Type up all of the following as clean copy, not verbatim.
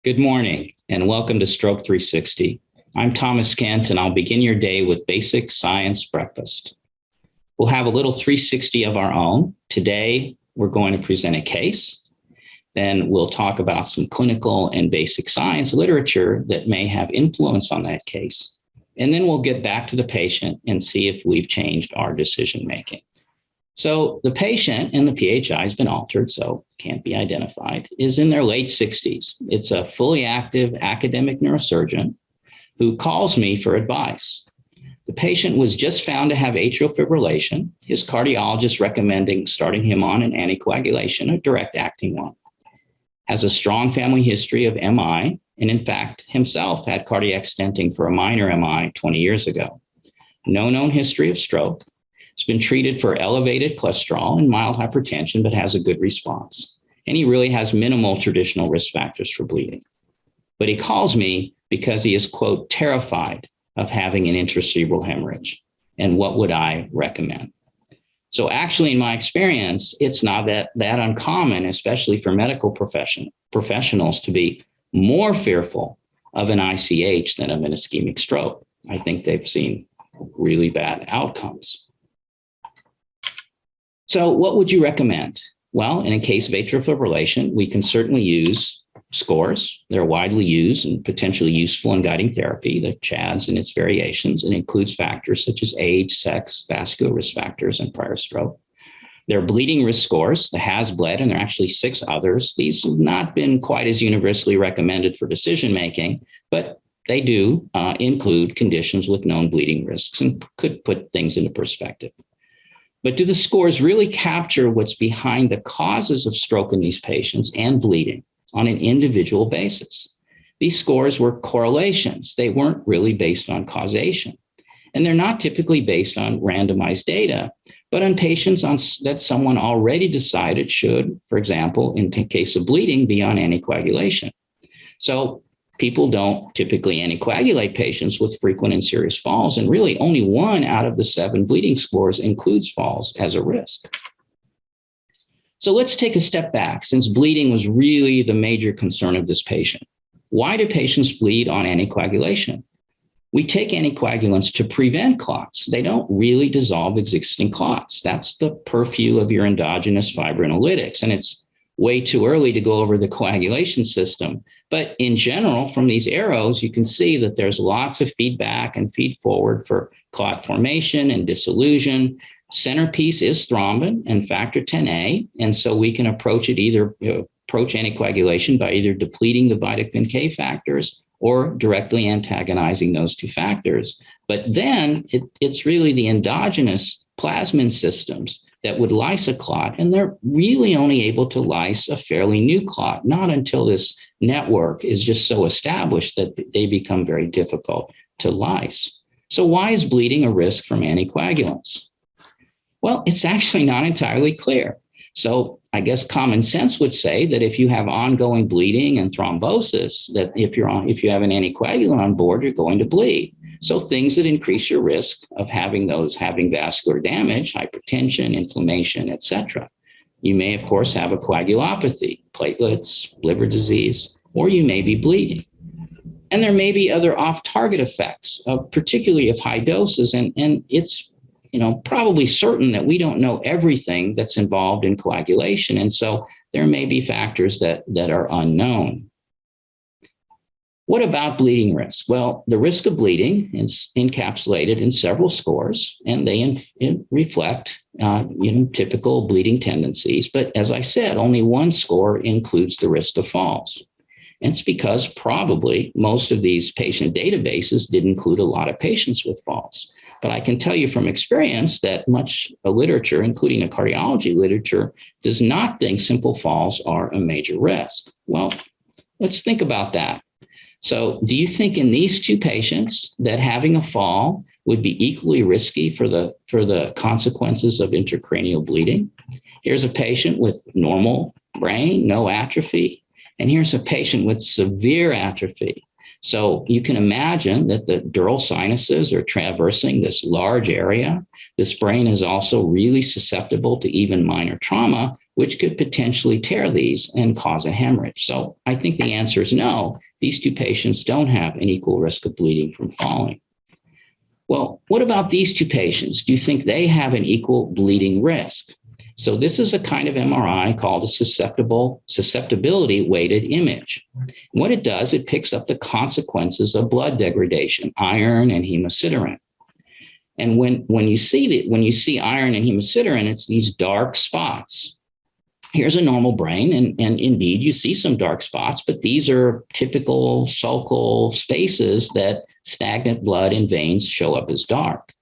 Good morning and welcome to Stroke 360. I'm Thomas Kent and I'll begin your day with basic science breakfast. We'll have a little 360 of our own. Today, we're going to present a case. Then we'll talk about some clinical and basic science literature that may have influence on that case. And then we'll get back to the patient and see if we've changed our decision making. So the patient, and the PHI has been altered, so can't be identified, is in their late 60s. It's a fully active academic neurosurgeon who calls me for advice. The patient was just found to have atrial fibrillation. His cardiologist recommending starting him on an anticoagulation, a direct acting one. Has a strong family history of MI, and in fact, himself had cardiac stenting for a minor MI 20 years ago. No known history of stroke. He's been treated for elevated cholesterol and mild hypertension, but has a good response. And he really has minimal traditional risk factors for bleeding. But he calls me because he is, quote, terrified of having an intracerebral hemorrhage. And what would I recommend? So actually, in my experience, it's not that uncommon, especially for medical professionals, to be more fearful of an ICH than of an ischemic stroke. I think they've seen really bad outcomes. So what would you recommend? Well, in a case of atrial fibrillation, we can certainly use scores. They're widely used and potentially useful in guiding therapy, the CHADS and its variations, and includes factors such as age, sex, vascular risk factors, and prior stroke. There are bleeding risk scores, the HAS-BLED, and there are actually 6 others. These have not been quite as universally recommended for decision-making, but they do include conditions with known bleeding risks and could put things into perspective. But do the scores really capture what's behind the causes of stroke in these patients and bleeding on an individual basis? These scores were correlations. They weren't really based on causation. And they're not typically based on randomized data, but on patients that someone already decided should, for example, in case of bleeding, be on anticoagulation. So people don't typically anticoagulate patients with frequent and serious falls, and really only 1 out of the 7 bleeding scores includes falls as a risk. So let's take a step back, since bleeding was really the major concern of this patient. Why do patients bleed on anticoagulation? We take anticoagulants to prevent clots. They don't really dissolve existing clots. That's the purview of your endogenous fibrinolytics, and it's way too early to go over the coagulation system. But in general, from these arrows, you can see that there's lots of feedback and feed forward for clot formation and dissolution. Centerpiece is thrombin and factor 10A. And so we can approach it approach anticoagulation by either depleting the vitamin K factors or directly antagonizing those 2 factors. But then it's really the endogenous plasmin systems that would lyse a clot, and they're really only able to lyse a fairly new clot, not until this network is just so established that they become very difficult to lyse. So why is bleeding a risk from anticoagulants? Well, it's actually not entirely clear. So I guess common sense would say that if you have ongoing bleeding and thrombosis, that if you have an anticoagulant on board, you're going to bleed. So things that increase your risk of having vascular damage, hypertension, inflammation, etc. You may, of course, have a coagulopathy, platelets, liver disease, or you may be bleeding. And there may be other off-target effects, particularly of high doses, and it's probably certain that we don't know everything that's involved in coagulation. And so there may be factors that are unknown. What about bleeding risk? Well, the risk of bleeding is encapsulated in several scores, and they reflect typical bleeding tendencies. But as I said, only 1 score includes the risk of falls. And it's because probably most of these patient databases did include a lot of patients with falls. But I can tell you from experience that much literature, including the cardiology literature, does not think simple falls are a major risk. Well, let's think about that. So do you think in these 2 patients that having a fall would be equally risky for the consequences of intracranial bleeding? Here's a patient with normal brain, no atrophy, and here's a patient with severe atrophy. So you can imagine that the dural sinuses are traversing this large area. This brain is also really susceptible to even minor trauma, which could potentially tear these and cause a hemorrhage. So I think the answer is no. These two patients don't have an equal risk of bleeding from falling. Well, what about these two patients? Do you think they have an equal bleeding risk? So this is a kind of MRI called a susceptibility weighted image. What it does, it picks up the consequences of blood degradation, iron and hemosiderin. And when you see iron and hemosiderin, it's these dark spots. Here's a normal brain, and indeed you see some dark spots, but these are typical sulcal spaces that stagnant blood in veins show up as dark.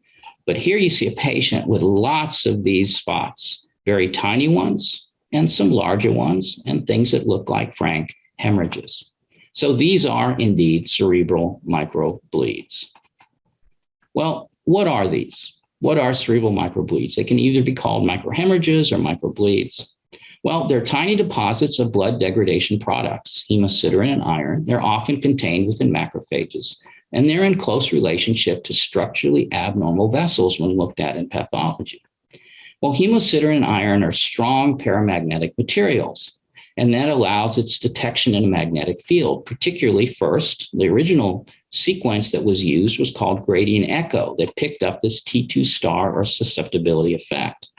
But here you see a patient with lots of these spots, very tiny ones and some larger ones, and things that look like frank hemorrhages. So these are indeed cerebral microbleeds. Well, what are these? What are cerebral microbleeds? They can either be called microhemorrhages or microbleeds. Well, they're tiny deposits of blood degradation products, hemosiderin and iron. They're often contained within macrophages, and they're in close relationship to structurally abnormal vessels when looked at in pathology. Well, hemosiderin and iron are strong paramagnetic materials, and that allows its detection in a magnetic field. Particularly first, the original sequence that was used was called gradient echo that picked up this T2 star or susceptibility effect.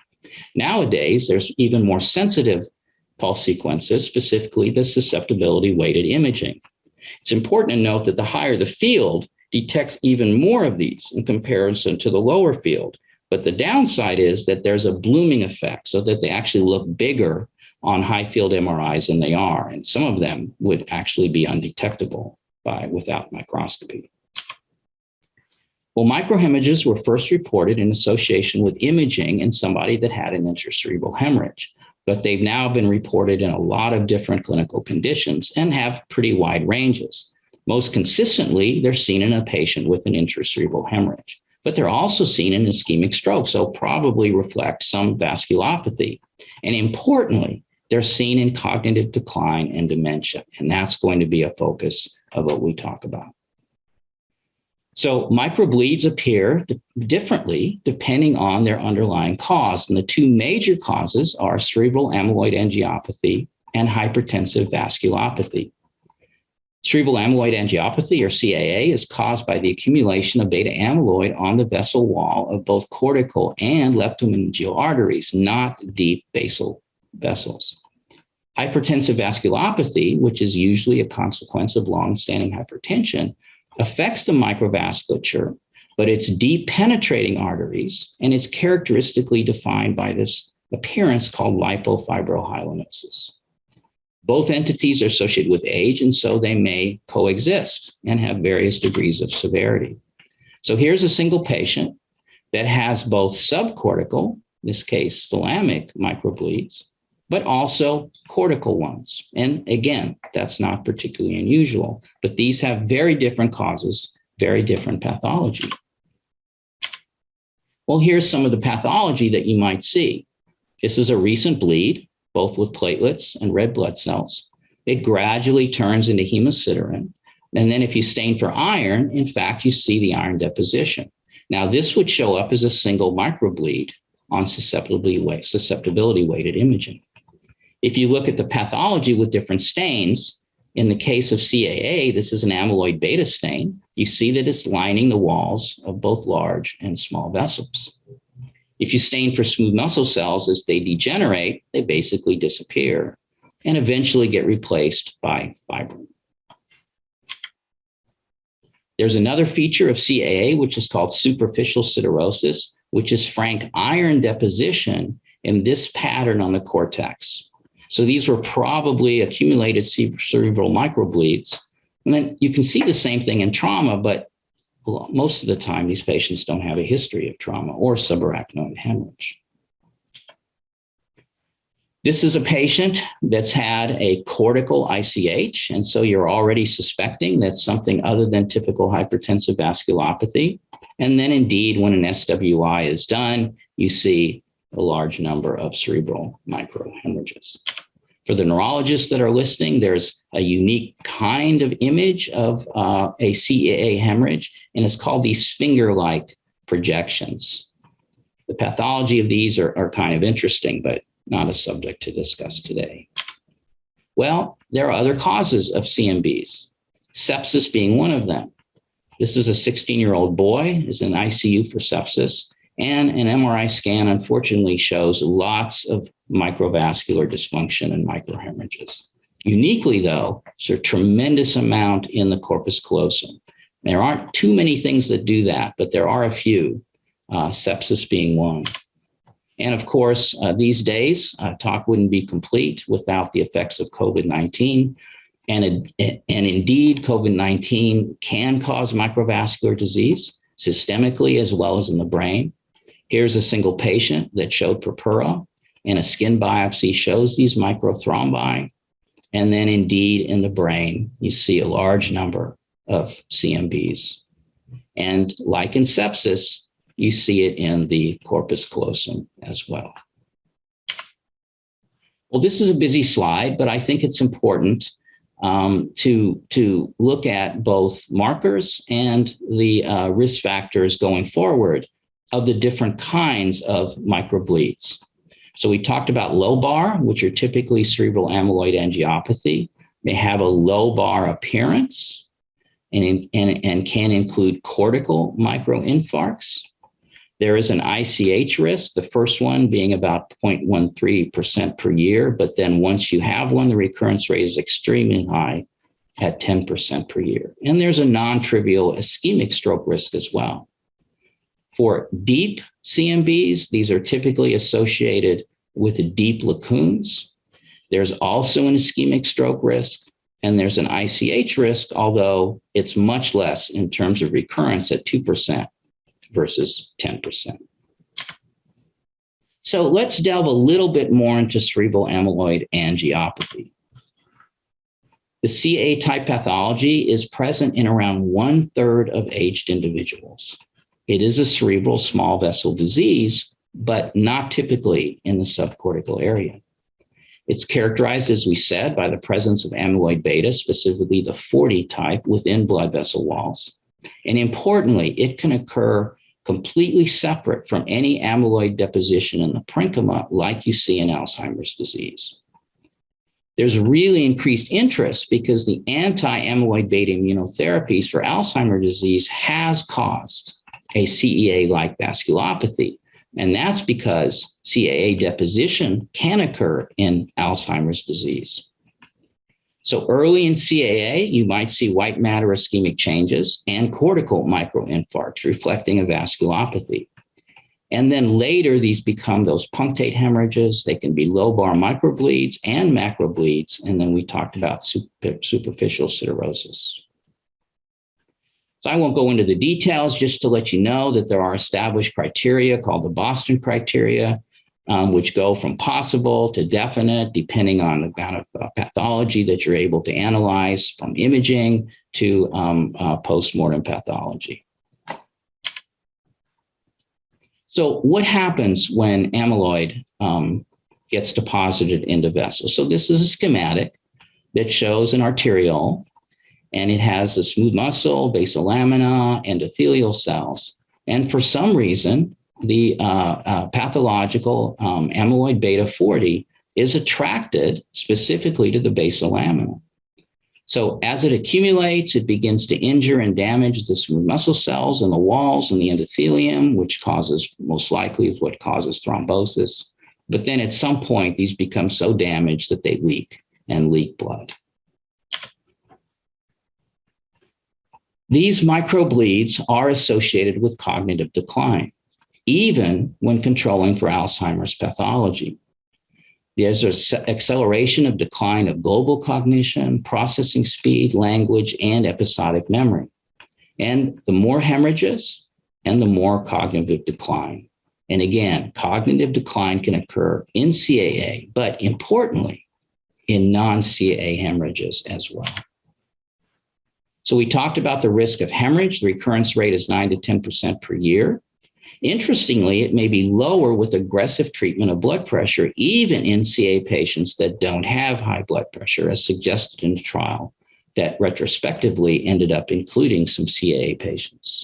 Nowadays, there's even more sensitive pulse sequences, specifically the susceptibility weighted imaging. It's important to note that the higher the field detects even more of these in comparison to the lower field. But the downside is that there's a blooming effect so that they actually look bigger on high field MRIs than they are. And some of them would actually be undetectable without microscopy. Well, microhemorrhages were first reported in association with imaging in somebody that had an intracerebral hemorrhage, but they've now been reported in a lot of different clinical conditions and have pretty wide ranges. Most consistently, they're seen in a patient with an intracerebral hemorrhage, but they're also seen in ischemic stroke, so probably reflect some vasculopathy. And importantly, they're seen in cognitive decline and dementia, and that's going to be a focus of what we talk about. So microbleeds appear differently depending on their underlying cause. And the two major causes are cerebral amyloid angiopathy and hypertensive vasculopathy. Cerebral amyloid angiopathy, or CAA, is caused by the accumulation of beta amyloid on the vessel wall of both cortical and leptomeningeal arteries, not deep basal vessels. Hypertensive vasculopathy, which is usually a consequence of long-standing hypertension, affects the microvasculature, but it's deep penetrating arteries, and it's characteristically defined by this appearance called lipofibrohyaline. Both entities are associated with age, and so they may coexist and have various degrees of severity. So here's a single patient that has both subcortical, in this case, thalamic microbleeds, but also cortical ones. And again, that's not particularly unusual, but these have very different causes, very different pathology. Well, here's some of the pathology that you might see. This is a recent bleed, both with platelets and red blood cells. It gradually turns into hemosiderin. And then if you stain for iron, in fact, you see the iron deposition. Now, this would show up as a single microbleed on susceptibility weighted imaging. If you look at the pathology with different stains, in the case of CAA, this is an amyloid beta stain. You see that it's lining the walls of both large and small vessels. If you stain for smooth muscle cells, as they degenerate, they basically disappear and eventually get replaced by fibrin. There's another feature of CAA, which is called superficial siderosis, which is frank iron deposition in this pattern on the cortex. So these were probably accumulated cerebral microbleeds. And then you can see the same thing in trauma, but most of the time, these patients don't have a history of trauma or subarachnoid hemorrhage. This is a patient that's had a cortical ICH, and so you're already suspecting that's something other than typical hypertensive vasculopathy. And then indeed, when an SWI is done, you see a large number of cerebral microhemorrhages. For the neurologists that are listening, there's a unique kind of image of a CAA hemorrhage, and it's called these finger-like projections. The pathology of these are kind of interesting, but not a subject to discuss today. Well, there are other causes of CMBs, sepsis being one of them. This is a 16-year-old boy, is in ICU for sepsis, and an MRI scan unfortunately shows lots of microvascular dysfunction and microhemorrhages. Uniquely though, there's a tremendous amount in the corpus callosum. There aren't too many things that do that, but there are a few, sepsis being one. And of course, these days, talk wouldn't be complete without the effects of COVID-19. And indeed, COVID-19 can cause microvascular disease systemically as well as in the brain. Here's a single patient that showed purpura, and a skin biopsy shows these microthrombi. And then indeed in the brain, you see a large number of CMBs. And like in sepsis, you see it in the corpus callosum as well. Well, this is a busy slide, but I think it's important to look at both markers and the risk factors going forward of the different kinds of microbleeds. So we talked about low bar, which are typically cerebral amyloid angiopathy. They have a low bar appearance and can include cortical microinfarcts. There is an ICH risk, the first one being about 0.13% per year, but then once you have one, the recurrence rate is extremely high at 10% per year. And there's a non-trivial ischemic stroke risk as well. For deep CMBs, these are typically associated with deep lacunes. There's also an ischemic stroke risk, and there's an ICH risk, although it's much less in terms of recurrence at 2%. Versus 10%. So let's delve a little bit more into cerebral amyloid angiopathy. The CAA type pathology is present in around 1/3 of aged individuals. It is a cerebral small vessel disease, but not typically in the subcortical area. It's characterized, as we said, by the presence of amyloid beta, specifically the 40 type within blood vessel walls. And importantly, it can occur completely separate from any amyloid deposition in the parenchyma like you see in Alzheimer's disease. There's really increased interest because the anti-amyloid beta immunotherapies for Alzheimer's disease has caused a CEA-like vasculopathy. And that's because CAA deposition can occur in Alzheimer's disease. So early in CAA, you might see white matter ischemic changes and cortical microinfarcts reflecting a vasculopathy. And then later, these become those punctate hemorrhages. They can be low bar microbleeds and macrobleeds. And then we talked about superficial siderosis. So I won't go into the details, just to let you know that there are established criteria called the Boston criteria, which go from possible to definite, depending on the amount of pathology that you're able to analyze, from imaging to postmortem pathology. So what happens when amyloid gets deposited into vessels? So this is a schematic that shows an arteriole, and it has a smooth muscle, basal lamina, endothelial cells. And for some reason, the pathological amyloid beta 40 is attracted specifically to the basal lamina. So as it accumulates, it begins to injure and damage the smooth muscle cells and the walls and the endothelium, which causes, most likely, is what causes thrombosis. But then at some point, these become so damaged that they leak and leak blood. These microbleeds are associated with cognitive decline, even when controlling for Alzheimer's pathology. There's an acceleration of decline of global cognition, processing speed, language, and episodic memory. And the more hemorrhages and the more cognitive decline. And again, cognitive decline can occur in CAA, but importantly, in non-CAA hemorrhages as well. So we talked about the risk of hemorrhage. The recurrence rate is 9 to 10% per year. Interestingly, it may be lower with aggressive treatment of blood pressure, even in CA patients that don't have high blood pressure, as suggested in the trial that retrospectively ended up including some CAA patients.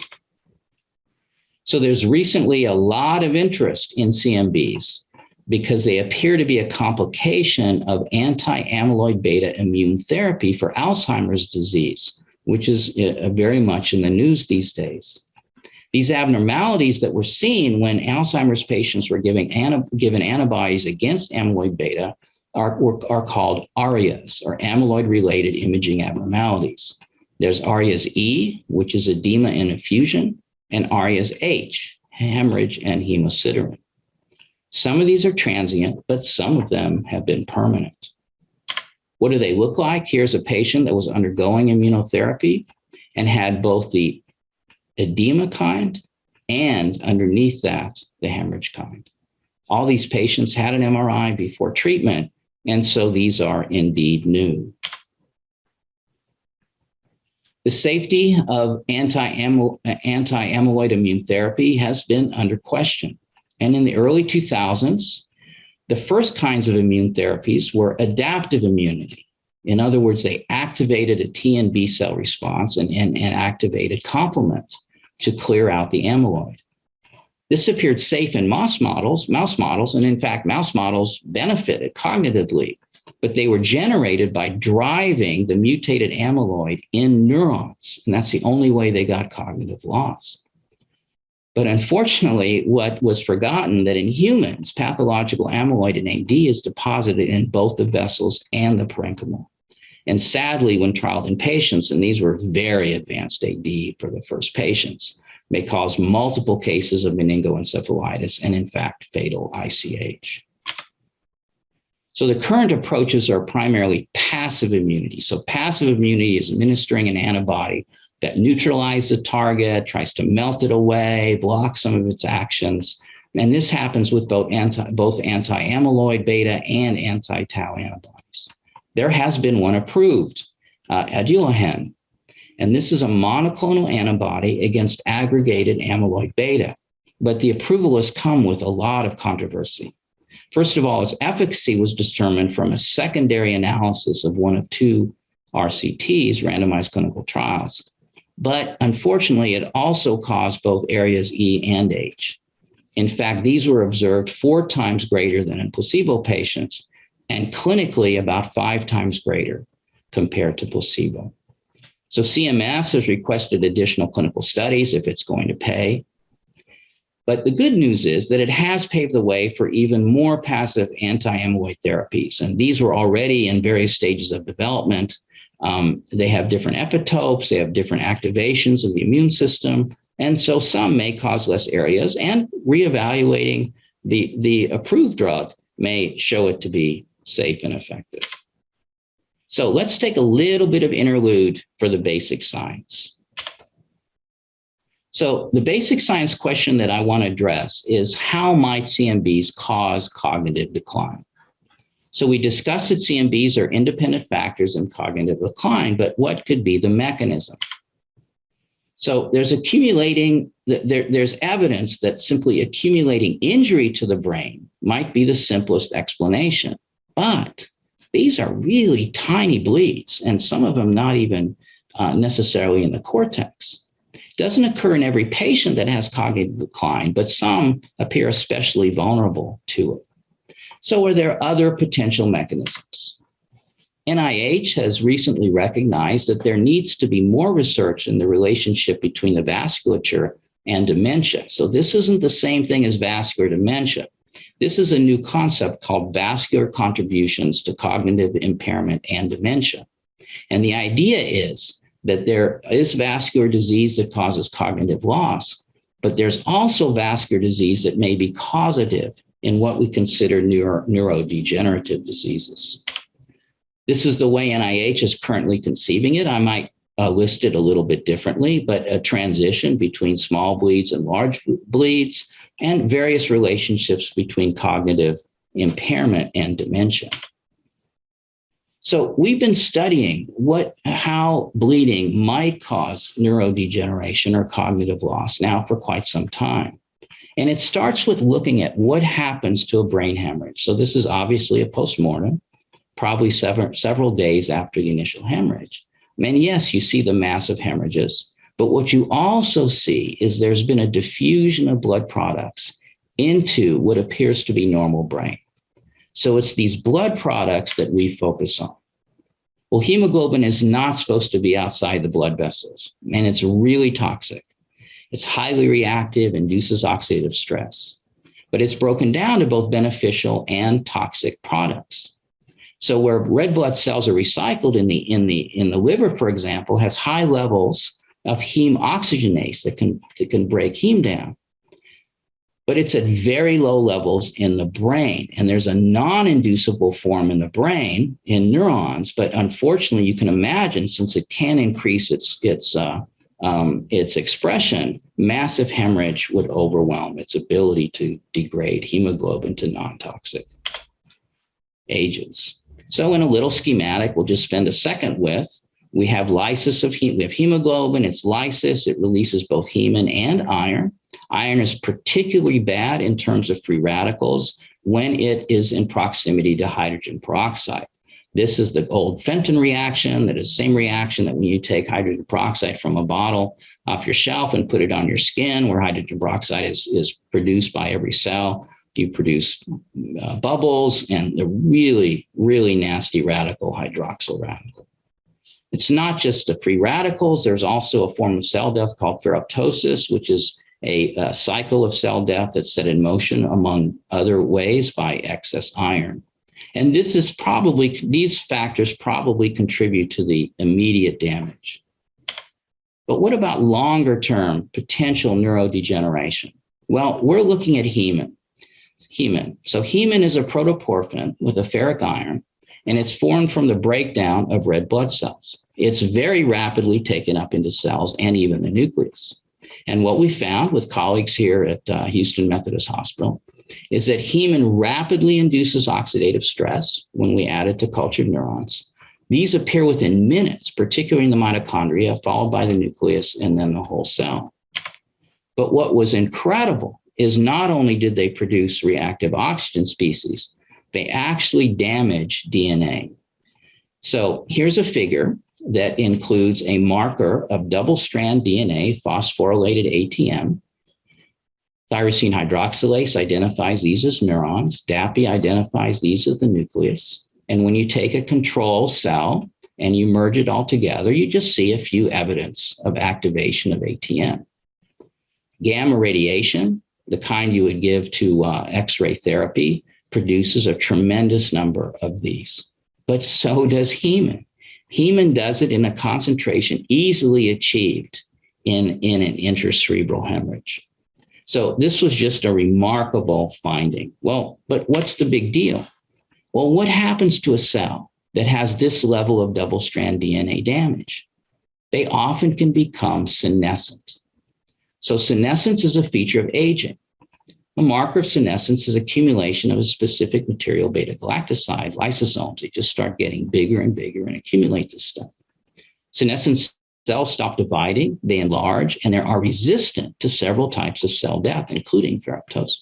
So there's recently a lot of interest in CMBs because they appear to be a complication of anti-amyloid beta immune therapy for Alzheimer's disease, which is very much in the news these days. These abnormalities that were seen when Alzheimer's patients were given antibodies against amyloid beta are called ARIAs, or amyloid-related imaging abnormalities. There's ARIAs E, which is edema and effusion, and ARIAs H, hemorrhage and hemosiderin. Some of these are transient, but some of them have been permanent. What do they look like? Here's a patient that was undergoing immunotherapy and had both the edema kind and underneath that, the hemorrhage kind. All these patients had an MRI before treatment, and so these are indeed new. The safety of anti-amyloid immune therapy has been under question. And in the early 2000s, the first kinds of immune therapies were adaptive immunity. In other words, they activated a T and B cell response and activated complement to clear out the amyloid. This appeared safe in mouse models, and in fact, mouse models benefited cognitively, but they were generated by driving the mutated amyloid in neurons, and that's the only way they got cognitive loss. But unfortunately, what was forgotten that in humans, pathological amyloid in AD is deposited in both the vessels and the parenchyma. And sadly, when trialed in patients, and these were very advanced AD for the first patients, may cause multiple cases of meningoencephalitis and in fact, fatal ICH. So the current approaches are primarily passive immunity. So passive immunity is administering an antibody that neutralizes the target, tries to melt it away, block some of its actions. And this happens with both anti-amyloid beta and anti-tau antibodies. There has been one approved, Adulahen, and this is a monoclonal antibody against aggregated amyloid beta. But the approval has come with a lot of controversy. First of all, its efficacy was determined from a secondary analysis of one of two RCTs, randomized clinical trials. But unfortunately, it also caused both ARIAs E and H. In fact, these were observed 4 times greater than in placebo patients and clinically about 5 times greater compared to placebo. So CMS has requested additional clinical studies if it's going to pay. But the good news is that it has paved the way for even more passive anti-amyloid therapies. And these were already in various stages of development. They have different epitopes, they have different activations of the immune system. And so some may cause less ARIAs, and reevaluating the approved drug may show it to be safe and effective. So let's take a little bit of interlude for the basic science. So the basic science question that I want to address is, how might CMBs cause cognitive decline? So we discussed that CMBs are independent factors in cognitive decline, but what could be the mechanism? So there's evidence that simply accumulating injury to the brain might be the simplest explanation, but these are really tiny bleeds, and some of them not even necessarily in the cortex. It doesn't occur in every patient that has cognitive decline, but some appear especially vulnerable to it. So are there other potential mechanisms? NIH has recently recognized that there needs to be more research in the relationship between the vasculature and dementia. So this isn't the same thing as vascular dementia. This is a new concept called vascular contributions to cognitive impairment and dementia. And the idea is that there is vascular disease that causes cognitive loss, but there's also vascular disease that may be causative in what we consider neurodegenerative diseases. This is the way NIH is currently conceiving it. I might list it a little bit differently, but a transition between small bleeds and large bleeds, and various relationships between cognitive impairment and dementia. So we've been studying how bleeding might cause neurodegeneration or cognitive loss now for quite some time. And it starts with looking at what happens to a brain hemorrhage. So this is obviously a postmortem, probably several days after the initial hemorrhage. And yes, you see the massive hemorrhages, but what you also see is there's been a diffusion of blood products into what appears to be normal brain. So it's these blood products that we focus on. Well, hemoglobin is not supposed to be outside the blood vessels, and it's really toxic. It's highly reactive, induces oxidative stress, but it's broken down to both beneficial and toxic products. So where red blood cells are recycled in the liver, for example, has high levels of heme oxygenase that can break heme down. But it's at very low levels in the brain. And there's a non-inducible form in the brain in neurons. But unfortunately, you can imagine, since it can increase its expression, massive hemorrhage would overwhelm its ability to degrade hemoglobin to non-toxic agents. So in a little schematic, we'll just spend a second with, we have lysis of we have hemoglobin, it's lysis, it releases both hemin and iron. Iron is particularly bad in terms of free radicals when it is in proximity to hydrogen peroxide. This is the old Fenton reaction, that is the same reaction that when you take hydrogen peroxide from a bottle off your shelf and put it on your skin, where hydrogen peroxide is produced by every cell. You produce bubbles and the really, really nasty radical, hydroxyl radical. It's not just the free radicals. There's also a form of cell death called ferroptosis, which is a cycle of cell death that's set in motion, among other ways, by excess iron. And these factors probably contribute to the immediate damage. But what about longer term potential neurodegeneration? Well, we're looking at hemin. So hemin is a protoporphyrin with a ferric iron, and it's formed from the breakdown of red blood cells. It's very rapidly taken up into cells and even the nucleus. And what we found with colleagues here at Houston Methodist Hospital is that hemin rapidly induces oxidative stress when we add it to cultured neurons. These appear within minutes, particularly in the mitochondria, followed by the nucleus and then the whole cell. But what was incredible is not only did they produce reactive oxygen species, they actually damage DNA. So here's a figure that includes a marker of double-strand DNA, phosphorylated ATM. Tyrosine hydroxylase identifies these as neurons. DAPI identifies these as the nucleus. And when you take a control cell and you merge it all together, you just see a few evidence of activation of ATM. Gamma radiation, the kind you would give to X-ray therapy, produces a tremendous number of these. But so does hemin. Hemin does it in a concentration easily achieved in an intracerebral hemorrhage. So this was just a remarkable finding. Well, but what's the big deal? Well, what happens to a cell that has this level of double-strand DNA damage? They often can become senescent. So senescence is a feature of aging. A marker of senescence is accumulation of a specific material, beta-galactoside, lysosomes. They just start getting bigger and bigger and accumulate this stuff. Senescent cells stop dividing, they enlarge, and they are resistant to several types of cell death, including ferroptosis.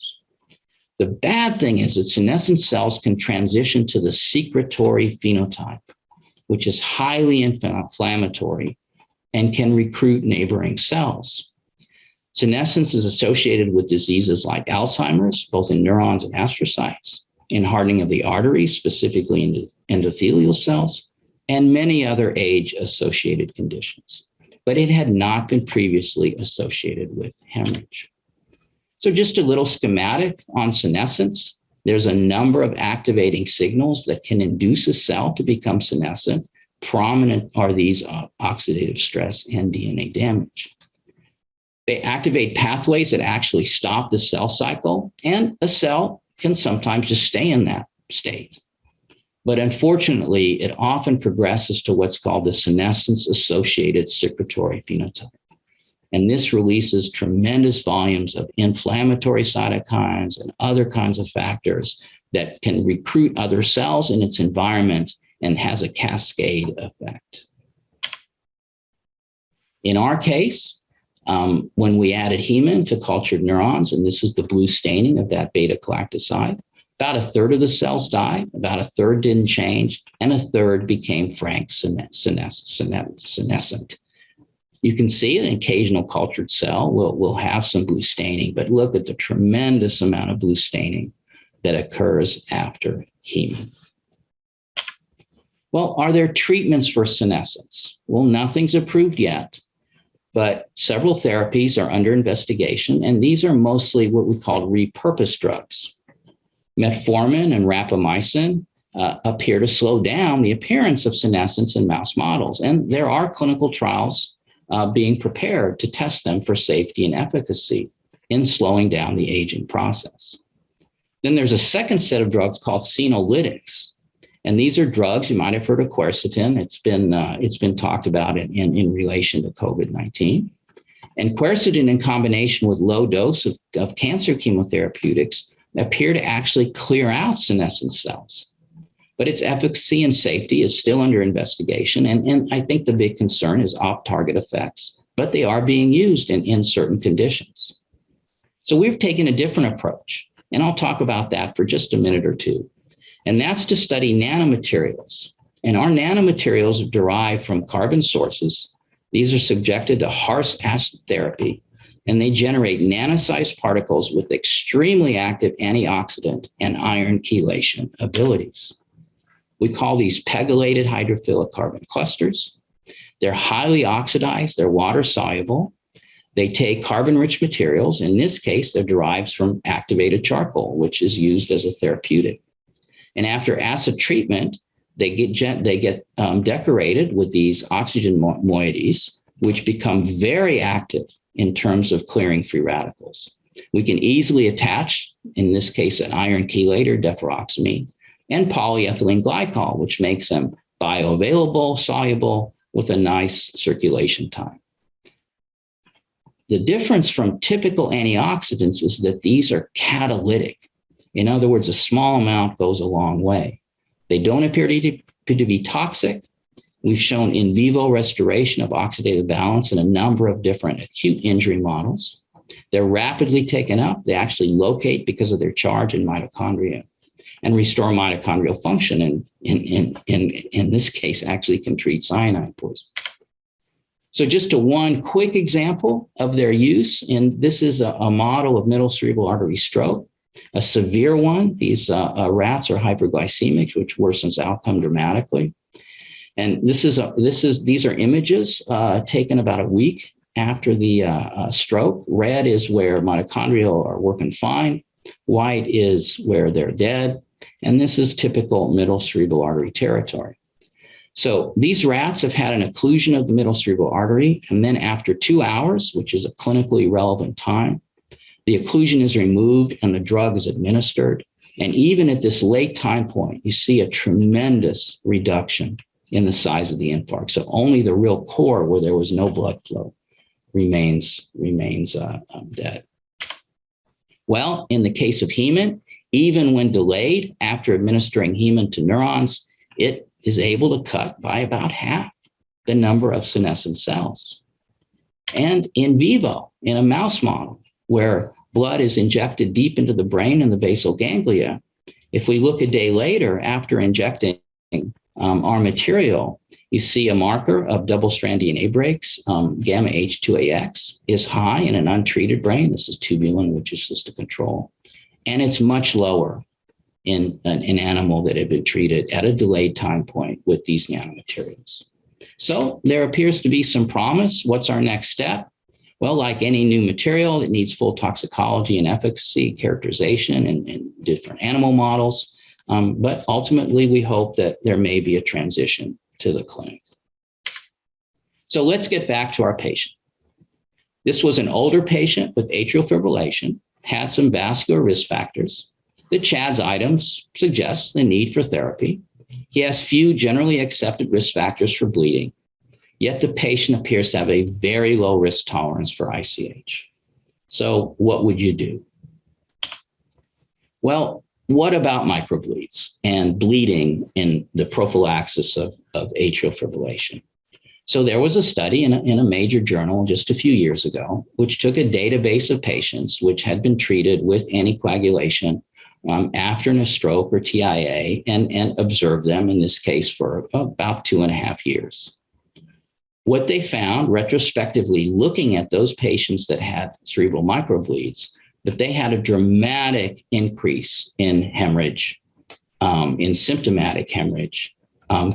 The bad thing is that senescent cells can transition to the secretory phenotype, which is highly inflammatory and can recruit neighboring cells. Senescence is associated with diseases like Alzheimer's, both in neurons and astrocytes, in hardening of the arteries, specifically in endothelial cells, and many other age-associated conditions. But it had not been previously associated with hemorrhage. So just a little schematic on senescence. There's a number of activating signals that can induce a cell to become senescent. Prominent are these oxidative stress and DNA damage. They activate pathways that actually stop the cell cycle, and a cell can sometimes just stay in that state. But unfortunately, it often progresses to what's called the senescence-associated secretory phenotype. And this releases tremendous volumes of inflammatory cytokines and other kinds of factors that can recruit other cells in its environment and has a cascade effect. In our case, When we added hemin to cultured neurons, and this is the blue staining of that beta-galactoside, about a third of the cells died, about a third didn't change, and a third became frank senescent. You can see an occasional cultured cell will have some blue staining, but look at the tremendous amount of blue staining that occurs after hemin. Well, are there treatments for senescence? Well, nothing's approved yet, but several therapies are under investigation, and these are mostly what we call repurposed drugs. Metformin and rapamycin appear to slow down the appearance of senescence in mouse models, and there are clinical trials being prepared to test them for safety and efficacy in slowing down the aging process. Then there's a second set of drugs called senolytics. And these are drugs, you might have heard of quercetin. It's been talked about in relation to COVID-19. And quercetin in combination with low dose of cancer chemotherapeutics appear to actually clear out senescent cells. But its efficacy and safety is still under investigation. And I think the big concern is off-target effects, but they are being used in certain conditions. So we've taken a different approach, and I'll talk about that for just a minute or two. And that's to study nanomaterials. And our nanomaterials are derived from carbon sources. These are subjected to harsh acid therapy, and they generate nano-sized particles with extremely active antioxidant and iron chelation abilities. We call these pegylated hydrophilic carbon clusters. They're highly oxidized, they're water soluble. They take carbon-rich materials. In this case, they're derived from activated charcoal, which is used as a therapeutic. And after acid treatment, they get decorated with these oxygen moieties, which become very active in terms of clearing free radicals. We can easily attach, in this case, an iron chelator, deferoxamine, and polyethylene glycol, which makes them bioavailable, soluble, with a nice circulation time. The difference from typical antioxidants is that these are catalytic. In other words, a small amount goes a long way. They don't appear to be toxic. We've shown in vivo restoration of oxidative balance in a number of different acute injury models. They're rapidly taken up. They actually locate because of their charge in mitochondria and restore mitochondrial function, and in this case, actually can treat cyanide poison. So just one quick example of their use, and this is a model of middle cerebral artery stroke. A severe one, these rats are hyperglycemic, which worsens outcome dramatically. And these are images taken about a week after the stroke. Red is where mitochondria are working fine. White is where they're dead. And this is typical middle cerebral artery territory. So these rats have had an occlusion of the middle cerebral artery. And then after 2 hours, which is a clinically relevant time, the occlusion is removed and the drug is administered. And even at this late time point, you see a tremendous reduction in the size of the infarct. So only the real core, where there was no blood flow, remains dead. Well, in the case of hemin, even when delayed after administering hemin to neurons, it is able to cut by about half the number of senescent cells. And in vivo, in a mouse model, where blood is injected deep into the brain and the basal ganglia, if we look a day later after injecting our material, you see a marker of double-strand DNA breaks, gamma H2AX, is high in an untreated brain. This is tubulin, which is just a control. And it's much lower in an animal that had been treated at a delayed time point with these nanomaterials. So there appears to be some promise. What's our next step? Well, like any new material, it needs full toxicology and efficacy characterization in different animal models. But ultimately, we hope that there may be a transition to the clinic. So let's get back to our patient. This was an older patient with atrial fibrillation, had some vascular risk factors. The CHADS items suggest the need for therapy. He has few generally accepted risk factors for bleeding, yet the patient appears to have a very low risk tolerance for ICH. So what would you do? Well, what about microbleeds and bleeding in the prophylaxis of atrial fibrillation? So there was a study in a major journal just a few years ago, which took a database of patients which had been treated with anticoagulation after a stroke or TIA and observed them, in this case, for about 2.5 years. What they found retrospectively, looking at those patients that had cerebral microbleeds, that they had a dramatic increase in hemorrhage, in symptomatic hemorrhage,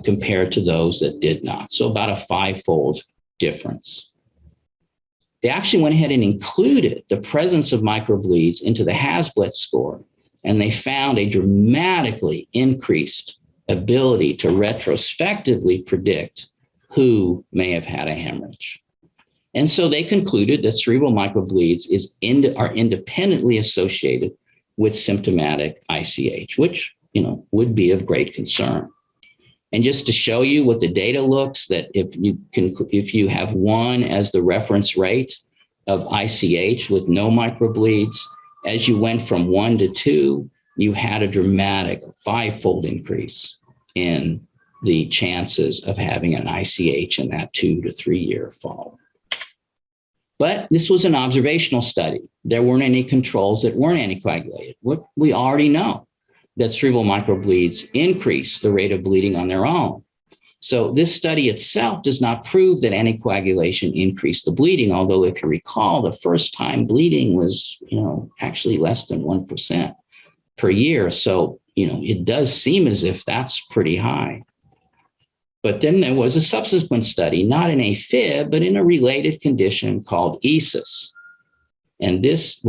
compared to those that did not. So about a 5-fold difference. They actually went ahead and included the presence of microbleeds into the Hasblett score, and they found a dramatically increased ability to retrospectively predict who may have had a hemorrhage. And so they concluded that cerebral microbleeds are independently associated with symptomatic ICH, which would be of great concern. And just to show you what the data looks, that if you have 1 as the reference rate of ICH with no microbleeds, as you went from 1 to 2, you had a dramatic 5-fold increase in the chances of having an ICH in that 2 to 3 year follow. But this was an observational study. There weren't any controls that weren't anticoagulated. What we already know, that cerebral microbleeds increase the rate of bleeding on their own. So this study itself does not prove that anticoagulation increased the bleeding, although if you recall, the first time bleeding was, actually less than 1% per year. So, it does seem as if that's pretty high. But then there was a subsequent study, not in AFib, but in a related condition called ESUS. And this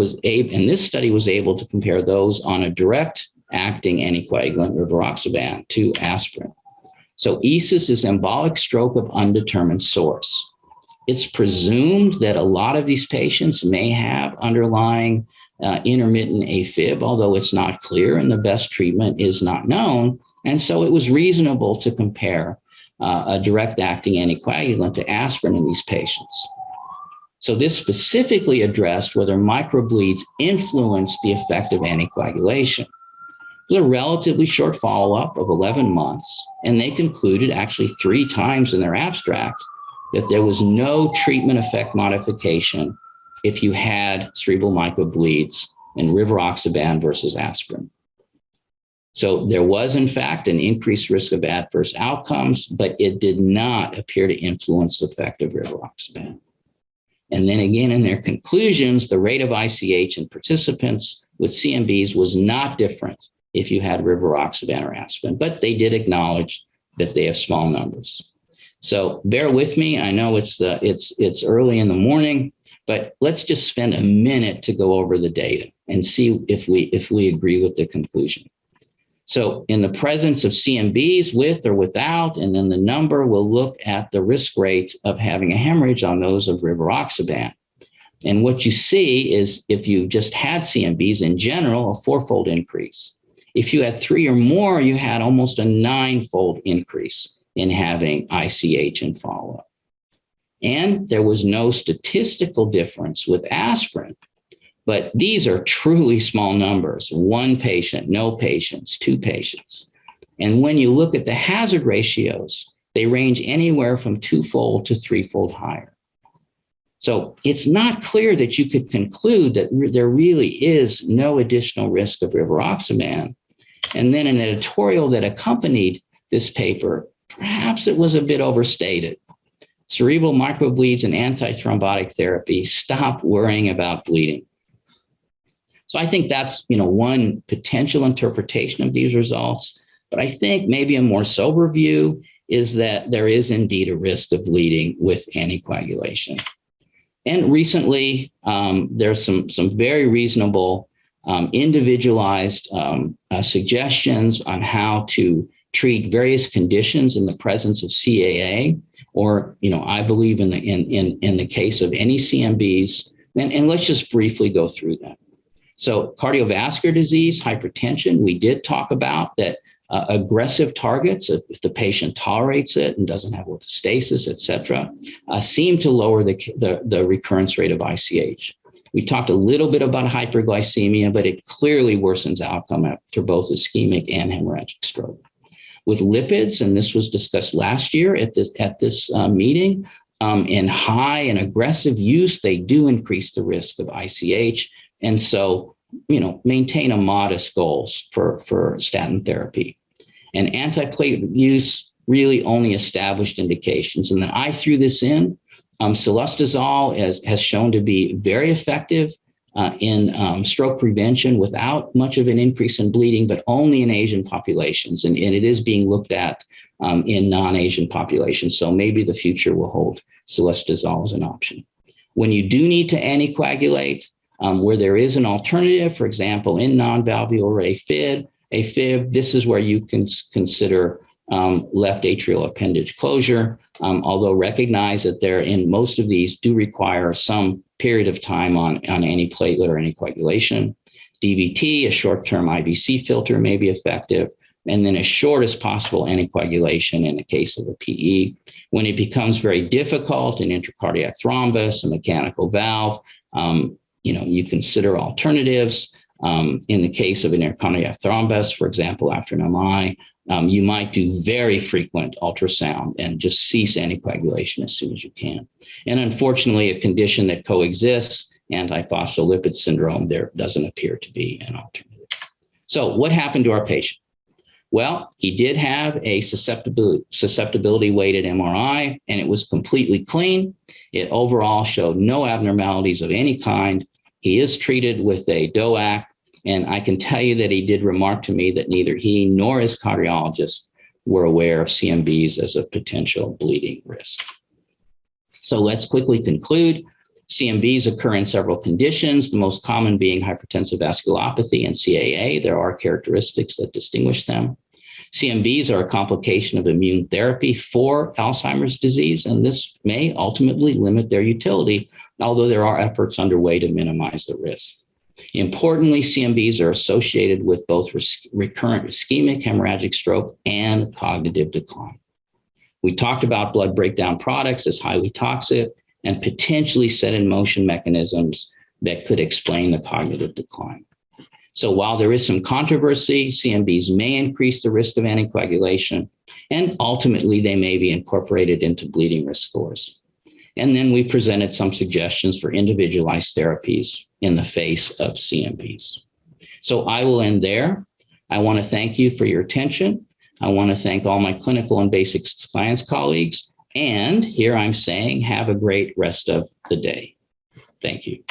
study was able to compare those on a direct acting anticoagulant, rivaroxaban, to aspirin. So ESUS is embolic stroke of undetermined source. It's presumed that a lot of these patients may have underlying intermittent AFib, although it's not clear and the best treatment is not known. And so it was reasonable to compare a direct acting anticoagulant to aspirin in these patients. So this specifically addressed whether microbleeds influenced the effect of anticoagulation. It was a relatively short follow-up of 11 months, and they concluded actually 3 times in their abstract that there was no treatment effect modification if you had cerebral microbleeds in rivaroxaban versus aspirin. So there was, in fact, an increased risk of adverse outcomes, but it did not appear to influence the effect of rivaroxaban. And then again, in their conclusions, the rate of ICH in participants with CMBs was not different if you had rivaroxaban or aspirin, but they did acknowledge that they have small numbers. So bear with me. I know it's early in the morning, but let's just spend a minute to go over the data and see if we agree with the conclusion. So in the presence of CMBs with or without, and then the number will look at the risk rate of having a hemorrhage on those of rivaroxaban. And what you see is if you just had CMBs in general, a 4-fold increase. If you had 3 or more, you had almost a 9-fold increase in having ICH and follow-up. And there was no statistical difference with aspirin. But these are truly small numbers: 1 patient, no patients, 2 patients. And when you look at the hazard ratios, they range anywhere from 2-fold to 3-fold higher. So it's not clear that you could conclude that there really is no additional risk of rivaroxaban. And then an editorial that accompanied this paper, perhaps it was a bit overstated. Cerebral microbleeds and antithrombotic therapy, stop worrying about bleeding. So I think that's, one potential interpretation of these results. But I think maybe a more sober view is that there is indeed a risk of bleeding with anticoagulation. And recently, there's some very reasonable individualized suggestions on how to treat various conditions in the presence of CAA, or, I believe in the case of any CMBs. And let's just briefly go through that. So cardiovascular disease, hypertension, we did talk about that aggressive targets, if the patient tolerates it and doesn't have orthostasis, et cetera, seem to lower the recurrence rate of ICH. We talked a little bit about hyperglycemia, but it clearly worsens outcome after both ischemic and hemorrhagic stroke. With lipids, and this was discussed last year at this meeting, in high and aggressive use, they do increase the risk of ICH. And so, maintain a modest goals for statin therapy. And antiplatelet use really only established indications. And then I threw this in. Cilostazol has shown to be very effective in stroke prevention without much of an increase in bleeding, but only in Asian populations. And it is being looked at in non-Asian populations. So maybe the future will hold cilostazol as an option. When you do need to anticoagulate, where there is an alternative, for example, in non-valvular AFib, this is where you can consider left atrial appendage closure, although recognize that in most of these do require some period of time on antiplatelet or anticoagulation. DVT, a short-term IVC filter, may be effective, and then as short as possible anticoagulation in the case of a PE. When it becomes very difficult, an intracardiac thrombus, a mechanical valve, you consider alternatives. In the case of an intracardiac thrombus, for example, after an MI, you might do very frequent ultrasound and just cease anticoagulation as soon as you can. And unfortunately, a condition that coexists, antiphospholipid syndrome, there doesn't appear to be an alternative. So what happened to our patient? Well, he did have a susceptibility weighted MRI, and it was completely clean. It overall showed no abnormalities of any kind. He is treated with a DOAC. And I can tell you that he did remark to me that neither he nor his cardiologist were aware of CMVs as a potential bleeding risk. So let's quickly conclude. CMVs occur in several conditions, the most common being hypertensive vasculopathy and CAA. There are characteristics that distinguish them. CMVs are a complication of immune therapy for Alzheimer's disease, and this may ultimately limit their utility, although there are efforts underway to minimize the risk. Importantly, CMVs are associated with both recurrent ischemic hemorrhagic stroke and cognitive decline. We talked about blood breakdown products as highly toxic and potentially set in motion mechanisms that could explain the cognitive decline. So while there is some controversy, CMVs may increase the risk of anticoagulation, and ultimately they may be incorporated into bleeding risk scores. And then we presented some suggestions for individualized therapies in the face of CMVs. So I will end there. I want to thank you for your attention. I want to thank all my clinical and basic science colleagues. And here I'm saying, have a great rest of the day. Thank you.